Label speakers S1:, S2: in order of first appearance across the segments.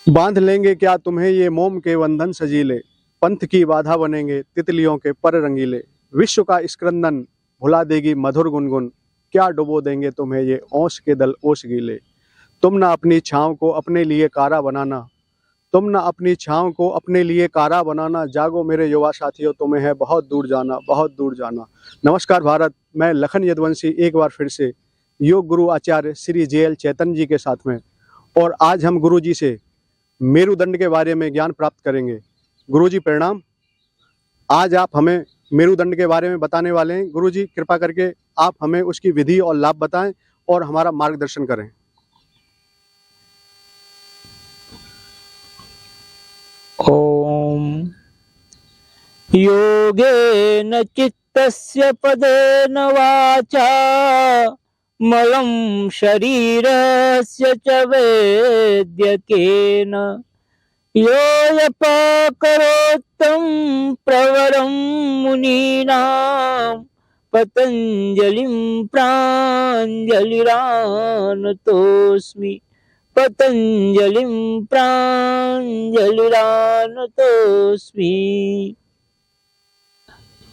S1: बांध लेंगे क्या तुम्हें ये मोम के बंधन सजीले, पंथ की बाधा बनेंगे तितलियों के पर रंगीले। विश्व का स्क्रंदन भुला देगी मधुर गुनगुन, क्या डुबो देंगे तुम्हें ये ओस के दल ओस गीले। तुम ना अपनी छाँव को अपने लिए कारा बनाना, तुम ना अपनी छाँव को अपने लिए कारा बनाना। जागो मेरे युवा साथियों, तुम्हें है बहुत दूर जाना, बहुत दूर जाना। नमस्कार भारत, मैं लखन यदुवंशी एक बार फिर से योग गुरु आचार्य श्री JL चैतन्य जी के साथ में, और आज हम गुरु जी से मेरुदंड के बारे में ज्ञान प्राप्त करेंगे। गुरुजी प्रणाम। आज आप हमें मेरुदंड के बारे में बताने वाले हैं। गुरुजी कृपा करके आप हमें उसकी विधि और लाभ बताएं और हमारा मार्गदर्शन करें।
S2: ओम योगेन चित्तस्य पदेन वाचा मलं शरीरस्य च वेद्यकेन योऽयपाकरोत्तं प्रवरं मुनीनां पतञ्जलिं प्राञ्जलिरानतोऽस्मि। पतंजलिं प्राञ्जलिरानतोऽस्मि।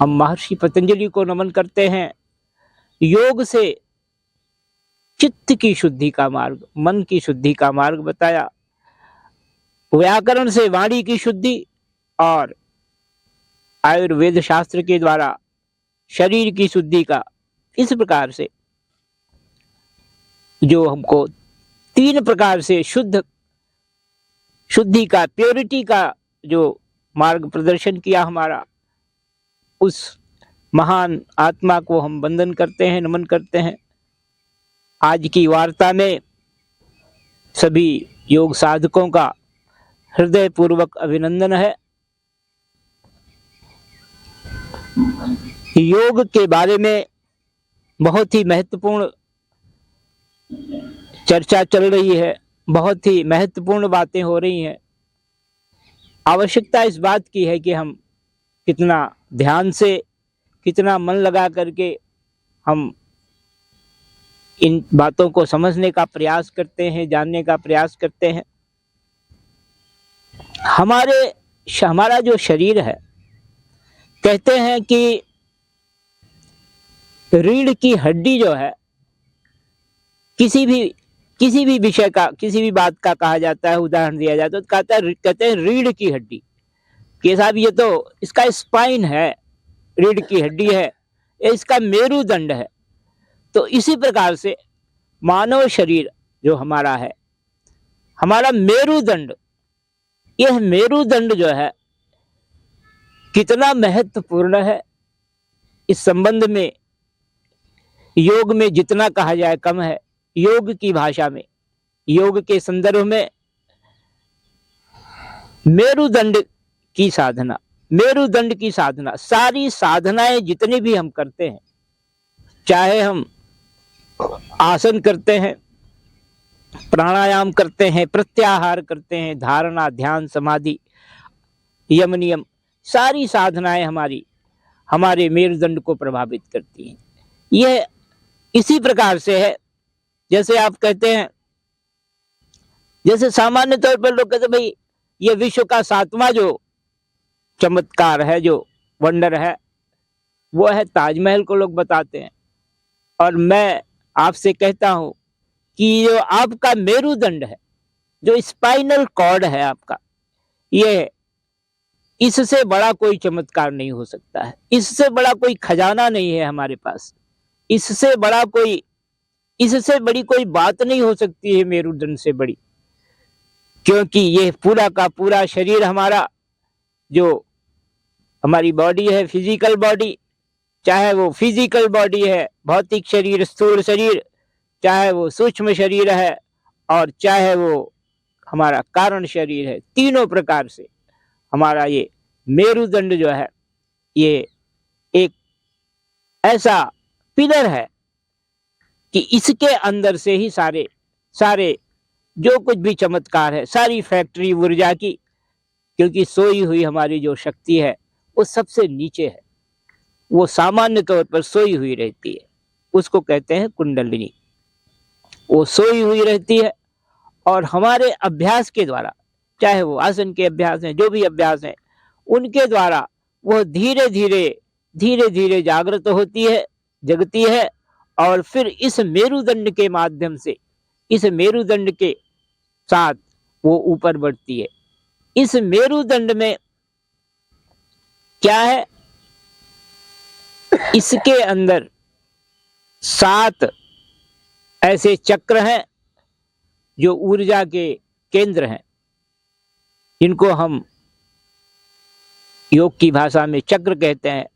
S2: हम महर्षि पतंजलि को नमन करते हैं। योग से चित्त की शुद्धि का मार्ग, मन की शुद्धि का मार्ग बताया। व्याकरण से वाणी की शुद्धि और आयुर्वेद शास्त्र के द्वारा शरीर की शुद्धि का, इस प्रकार से जो हमको 3 प्रकार से शुद्धि का, प्योरिटी का जो मार्ग प्रदर्शन किया हमारा, उस महान आत्मा को हम वंदन करते हैं, नमन करते हैं। आज की वार्ता में सभी योग साधकों का हृदय पूर्वक अभिनंदन है। योग के बारे में बहुत ही महत्वपूर्ण चर्चा चल रही है, बहुत ही महत्वपूर्ण बातें हो रही हैं। आवश्यकता इस बात की है कि हम कितना ध्यान से, कितना मन लगा करके हम इन बातों को समझने का प्रयास करते हैं, जानने का प्रयास करते हैं। हमारा जो शरीर है, कहते हैं कि रीढ़ की हड्डी जो है, किसी भी विषय का, किसी भी बात का कहा जाता है, उदाहरण दिया जाता है तो कहते हैं रीढ़ की हड्डी कि साहब ये तो इसका स्पाइन है, रीढ़ की हड्डी है, ये इसका मेरुदंड है। तो इसी प्रकार से मानव शरीर जो हमारा है, हमारा मेरुदंड, यह मेरुदंड जो है कितना महत्वपूर्ण है, इस संबंध में योग में जितना कहा जाए कम है। योग की भाषा में, योग के संदर्भ में मेरुदंड की साधना, मेरुदंड की साधना, सारी साधनाएं जितनी भी हम करते हैं, चाहे हम आसन करते हैं, प्राणायाम करते हैं, प्रत्याहार करते हैं, धारणा, ध्यान, समाधि, यम नियम, सारी साधनाएं हमारे मेरुदंड को प्रभावित करती हैं। यह इसी प्रकार से है जैसे आप कहते हैं, जैसे सामान्य तौर पर लोग कहते हैं भाई ये विश्व का 7वां जो चमत्कार है, जो वंडर है, वो है ताजमहल को लोग बताते हैं। और मैं आपसे कहता हूं कि जो आपका मेरुदंड है, जो स्पाइनल कॉर्ड है आपका, ये इससे बड़ा कोई चमत्कार नहीं हो सकता है, इससे बड़ा कोई खजाना नहीं है हमारे पास, इससे बड़ी कोई बात नहीं हो सकती है मेरुदंड से बड़ी। क्योंकि ये पूरा का पूरा शरीर हमारा, जो हमारी बॉडी है, फिजिकल बॉडी, चाहे वो फिजिकल बॉडी है, भौतिक शरीर, स्थूल शरीर, चाहे वो सूक्ष्म शरीर है, और चाहे वो हमारा कारण शरीर है, तीनों प्रकार से हमारा ये मेरुदंड जो है, ये एक ऐसा पिलर है कि इसके अंदर से ही सारे जो कुछ भी चमत्कार है, सारी फैक्ट्री ऊर्जा की, क्योंकि सोई हुई हमारी जो शक्ति है वो सबसे नीचे है, वो सामान्य तौर पर सोई हुई रहती है, उसको कहते हैं कुंडलिनी। वो सोई हुई रहती है और हमारे अभ्यास के द्वारा चाहे वो आसन के अभ्यास हैं, जो भी अभ्यास हैं, उनके द्वारा वह धीरे धीरे जागृत होती है, जगती है, और फिर इस मेरुदंड के माध्यम से, इस मेरुदंड के साथ वो ऊपर बढ़ती है। इस मेरुदंड में क्या है, इसके अंदर 7 ऐसे चक्र हैं जो ऊर्जा के केंद्र हैं, जिनको हम योग की भाषा में चक्र कहते हैं।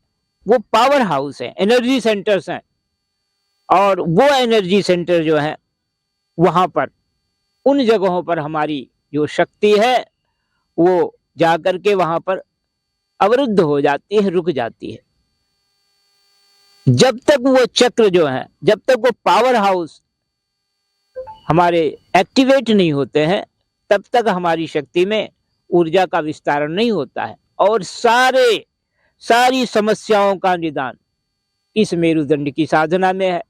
S2: वो पावर हाउस है, एनर्जी सेंटर्स हैं, और वो एनर्जी सेंटर जो है वहां पर, उन जगहों पर हमारी जो शक्ति है वो जाकर के वहां पर अवरुद्ध हो जाती है, रुक जाती है। जब तक वो चक्र जो है, जब तक वो पावर हाउस हमारे एक्टिवेट नहीं होते हैं, तब तक हमारी शक्ति में ऊर्जा का विस्तारण नहीं होता है, और सारी समस्याओं का निदान इस मेरुदंड की साधना में है।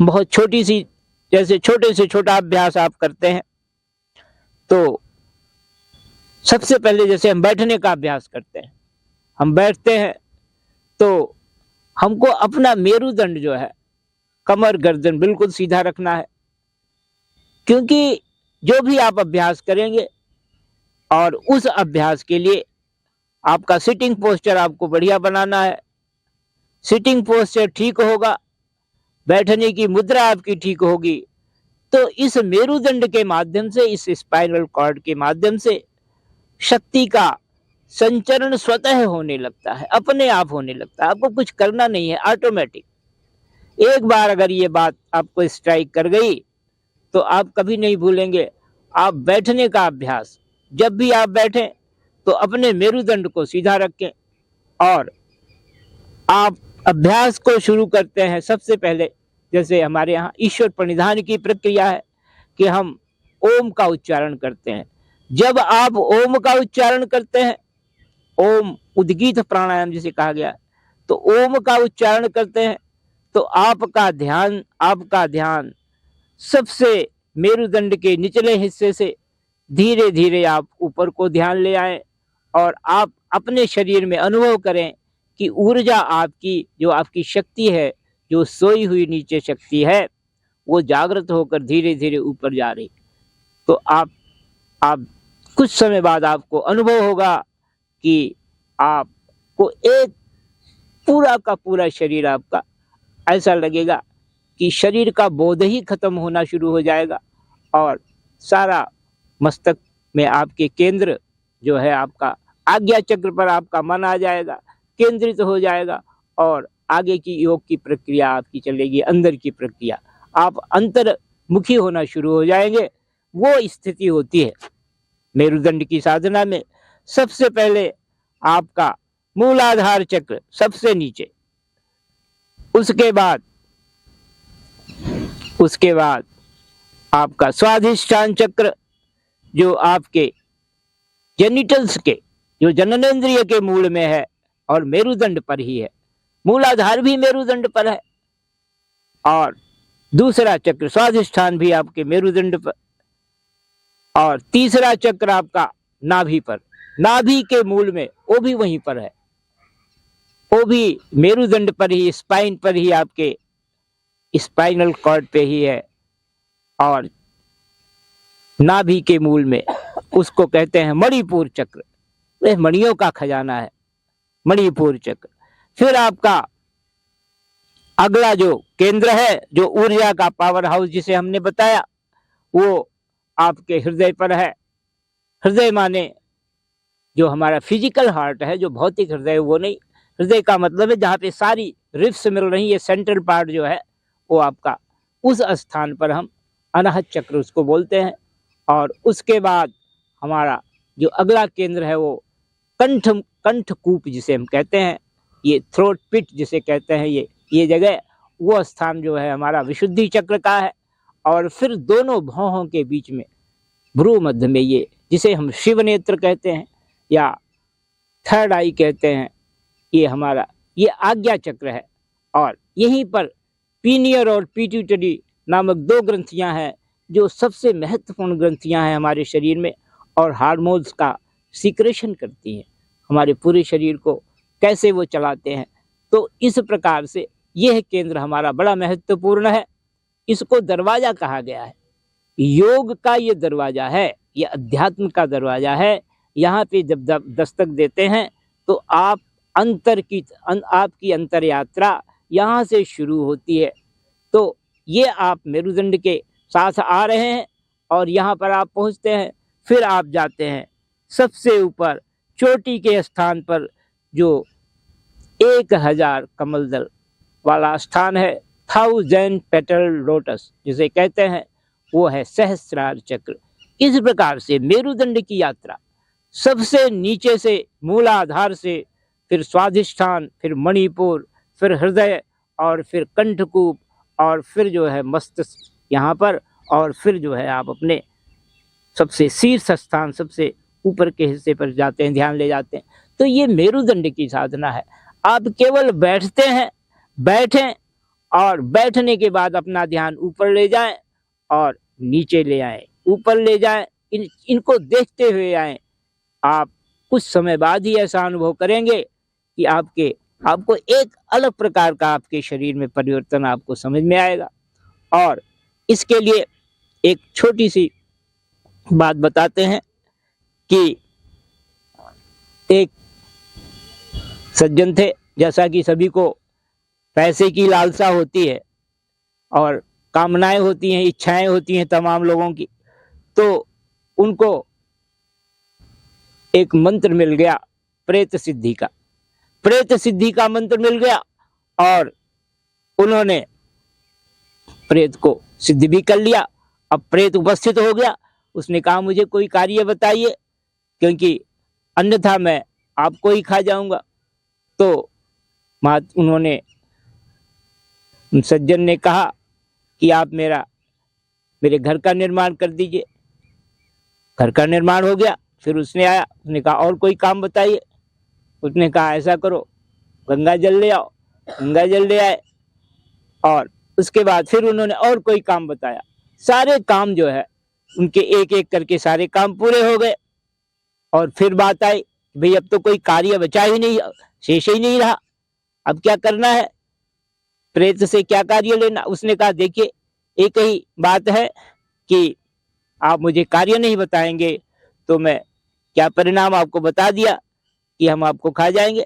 S2: बहुत छोटी सी, जैसे छोटे से छोटा अभ्यास आप करते हैं, तो सबसे पहले जैसे हम बैठने का अभ्यास करते हैं, हम बैठते हैं तो हमको अपना मेरुदंड जो है, कमर गर्दन बिल्कुल सीधा रखना है, क्योंकि जो भी आप अभ्यास करेंगे, और उस अभ्यास के लिए आपका सिटिंग पोस्चर आपको बढ़िया बनाना है। सिटिंग पोस्चर ठीक होगा, बैठने की मुद्रा आपकी ठीक होगी, तो इस मेरुदंड के माध्यम से, इस स्पाइनल कॉर्ड के माध्यम से शक्ति का संचरण स्वतः होने लगता है, अपने आप होने लगता है। आपको कुछ करना नहीं है, ऑटोमेटिक। एक बार अगर ये बात आपको स्ट्राइक कर गई तो आप कभी नहीं भूलेंगे। आप बैठने का अभ्यास, जब भी आप बैठें तो अपने मेरुदंड को सीधा रखें, और आप अभ्यास को शुरू करते हैं। सबसे पहले जैसे हमारे यहाँ ईश्वर प्रणिधान की प्रक्रिया है कि हम ओम का उच्चारण करते हैं। जब आप ओम का उच्चारण करते हैं, ओम उद्गीत प्राणायाम जिसे कहा गया है, तो ओम का उच्चारण करते हैं तो आपका ध्यान सबसे मेरुदंड के निचले हिस्से से धीरे धीरे आप ऊपर को ध्यान ले आए, और आप अपने शरीर में अनुभव करें कि ऊर्जा आपकी, जो आपकी शक्ति है, जो सोई हुई नीचे शक्ति है, वो जागृत होकर धीरे धीरे ऊपर जा रही। तो आप कुछ समय बाद आपको अनुभव होगा कि आपको एक पूरा का पूरा शरीर आपका ऐसा लगेगा कि शरीर का बोध ही खत्म होना शुरू हो जाएगा, और सारा मस्तक में आपके केंद्र जो है, आपका आज्ञा चक्र पर आपका मन आ जाएगा, केंद्रित हो जाएगा, और आगे की योग की प्रक्रिया आपकी चलेगी, अंदर की प्रक्रिया, आप अंतर्मुखी होना शुरू हो जाएंगे। वो स्थिति होती है मेरुदंड की साधना में। सबसे पहले आपका मूलाधार चक्र सबसे नीचे, उसके बाद आपका स्वाधिष्ठान चक्र, जो आपके जेनिटल्स के, जो जननेंद्रिय के मूल में है और मेरुदंड पर ही है। मूलाधार भी मेरुदंड पर है, और दूसरा चक्र स्वाधिष्ठान भी आपके मेरुदंड पर, और तीसरा चक्र आपका नाभि पर, नाभि के मूल में, वो भी वहीं पर है, वो भी मेरुदंड पर ही, स्पाइन पर ही, आपके स्पाइनल कॉर्ड पे ही है, और नाभि के मूल में उसको कहते हैं मणिपुर चक्र। वह मणियों का खजाना है, मणिपुर चक्र। फिर आपका अगला जो केंद्र है, जो ऊर्जा का पावर हाउस जिसे हमने बताया, वो आपके हृदय पर है। हृदय माने जो हमारा फिजिकल हार्ट है, जो भौतिक हृदय, वो नहीं। हृदय का मतलब है जहाँ पे सारी रिफ्स मिल रही है, सेंट्रल पार्ट जो है वो आपका, उस स्थान पर हम अनाहत चक्र उसको बोलते हैं। और उसके बाद हमारा जो अगला केंद्र है वो कंठकूप जिसे हम कहते हैं, ये थ्रोट पिट जिसे कहते हैं, ये जगह, वो स्थान जो है हमारा विशुद्धि चक्र का है। और फिर दोनों भौहों के बीच में भ्रू मध्य में, ये जिसे हम शिव नेत्र कहते हैं या थर्ड आई कहते हैं, ये हमारा ये आज्ञा चक्र है। और यहीं पर पीनियर और पिट्यूटरी नामक 2 ग्रंथियां हैं जो सबसे महत्वपूर्ण ग्रंथियां हैं हमारे शरीर में और हार्मोन्स का सीक्रेशन करती हैं, हमारे पूरे शरीर को कैसे वो चलाते हैं। तो इस प्रकार से यह केंद्र हमारा बड़ा महत्वपूर्ण है। इसको दरवाजा कहा गया है, योग का ये दरवाजा है, ये अध्यात्म का दरवाजा है। यहाँ पे जब दस्तक देते हैं तो आपकी अंतर यात्रा यहाँ से शुरू होती है। तो ये आप मेरुदंड के साथ आ रहे हैं और यहाँ पर आप पहुँचते हैं, फिर आप जाते हैं सबसे ऊपर चोटी के स्थान पर, जो 1000 कमल दल वाला स्थान है, 1000 पेटल लोटस जिसे कहते हैं, वो है सहस्रार चक्र। इस प्रकार से मेरुदंड की यात्रा सबसे नीचे से मूलाधार से, फिर स्वाधिष्ठान, फिर मणिपुर, फिर हृदय, और फिर कंठकूप, और फिर जो है मस्तिष्क यहाँ पर, और फिर जो है आप अपने सबसे शीर्ष स्थान, सबसे ऊपर के हिस्से पर जाते हैं, ध्यान ले जाते हैं। तो ये मेरुदंड की साधना है। आप केवल बैठते हैं, बैठें और बैठने के बाद अपना ध्यान ऊपर ले जाएं और नीचे ले आएं, ऊपर ले जाएं, इनको देखते हुए आएं। आप कुछ समय बाद ही ऐसा अनुभव करेंगे कि आपको एक अलग प्रकार का आपके शरीर में परिवर्तन आपको समझ में आएगा। और इसके लिए एक छोटी सी बात बताते हैं कि एक सज्जन थे, जैसा कि सभी को पैसे की लालसा होती है और कामनाएं होती हैं, इच्छाएं होती हैं तमाम लोगों की, तो उनको एक मंत्र मिल गया प्रेत सिद्धि का मंत्र मिल गया और उन्होंने प्रेत को सिद्ध भी कर लिया। अब प्रेत उपस्थित हो गया, उसने कहा मुझे कोई कार्य बताइए, क्योंकि अन्यथा मैं आपको ही खा जाऊंगा। तो उन्होंने सज्जन ने कहा कि आप मेरे घर का निर्माण कर दीजिए। घर का निर्माण हो गया। फिर उसने कहा और कोई काम बताइए। उसने कहा ऐसा करो, गंगा जल ले आओ। गंगा जल ले आए और उसके बाद फिर उन्होंने और कोई काम बताया। सारे काम जो है उनके एक एक करके सारे काम पूरे हो गए। और फिर बात आई, भाई अब तो कोई कार्य बचा ही नहीं, शेष ही नहीं रहा, अब क्या करना है, प्रेत से क्या कार्य लेना। उसने कहा देखिए एक ही बात है कि आप मुझे कार्य नहीं बताएंगे तो मैं क्या परिणाम आपको बता दिया कि हम आपको खा जाएंगे।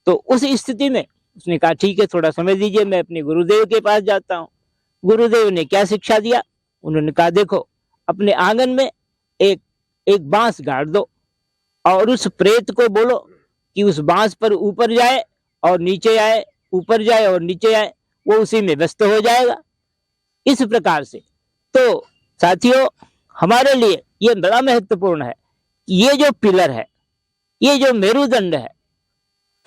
S2: तो उस स्थिति में उसने कहा ठीक है, थोड़ा समय दीजिए, मैं अपने गुरुदेव के पास जाता हूँ। गुरुदेव ने क्या शिक्षा दिया, उन्होंने कहा देखो अपने आंगन में एक बांस गाड़ दो और उस प्रेत को बोलो कि उस बांस पर ऊपर जाए और नीचे आए, ऊपर जाए और नीचे आए, वो उसी में व्यस्त हो जाएगा। इस प्रकार से तो साथियों हमारे लिए ये बड़ा महत्वपूर्ण है, ये जो पिलर है, ये जो मेरुदंड है,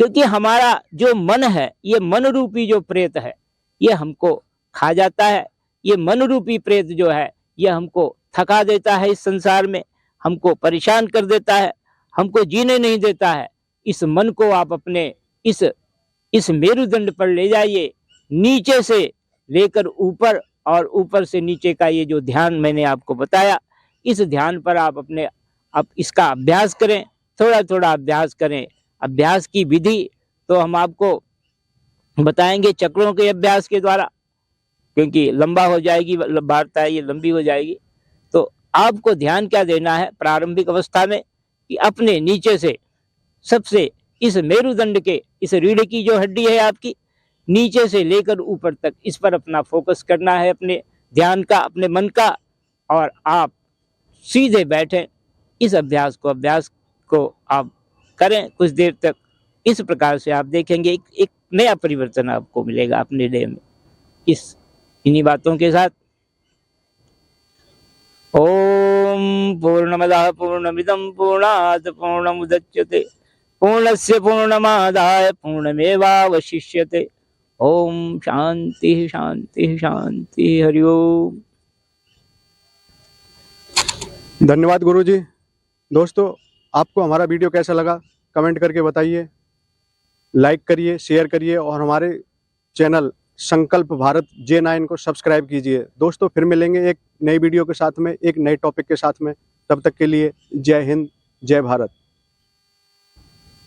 S2: क्योंकि हमारा जो मन है, ये मन रूपी जो प्रेत है, ये हमको खा जाता है। ये मन रूपी प्रेत जो है ये हमको थका देता है, इस संसार में हमको परेशान कर देता है, हमको जीने नहीं देता है। इस मन को आप अपने इस मेरुदंड पर ले जाइए, नीचे से लेकर ऊपर और ऊपर से नीचे का ये जो ध्यान मैंने आपको बताया, इस ध्यान पर आप इसका अभ्यास करें, थोड़ा थोड़ा अभ्यास करें। अभ्यास की विधि तो हम आपको बताएंगे चक्रों के अभ्यास के द्वारा, क्योंकि लंबा हो जाएगी वार्ता, ये लंबी हो जाएगी। तो आपको ध्यान क्या देना है प्रारंभिक अवस्था में कि अपने नीचे से सबसे इस मेरुदंड के इस रीढ़ की जो हड्डी है आपकी, नीचे से लेकर ऊपर तक इस पर अपना फोकस करना है, अपने ध्यान का, अपने मन का, और आप सीधे बैठें। इस अभ्यास को आप करें कुछ देर तक। इस प्रकार से आप देखेंगे एक नया परिवर्तन आपको मिलेगा अपने देह में। इन्हीं बातों के साथ ओम पूर्णमदः पूर्णमिदं पूर्णात् पूर्णमुदच्यते पूर्णस्य पूर्णमादाय पूर्णमेवावशिष्यते। ओम शांति शांति शांति। हरि ओम।
S1: धन्यवाद गुरुजी। दोस्तों आपको हमारा वीडियो कैसा लगा कमेंट करके बताइए, लाइक करिए, शेयर करिए और हमारे चैनल संकल्प भारत J9 को सब्सक्राइब कीजिए। दोस्तों फिर मिलेंगे एक नई वीडियो के साथ में, एक नए टॉपिक के साथ में। तब तक के लिए जय हिंद, जय भारत।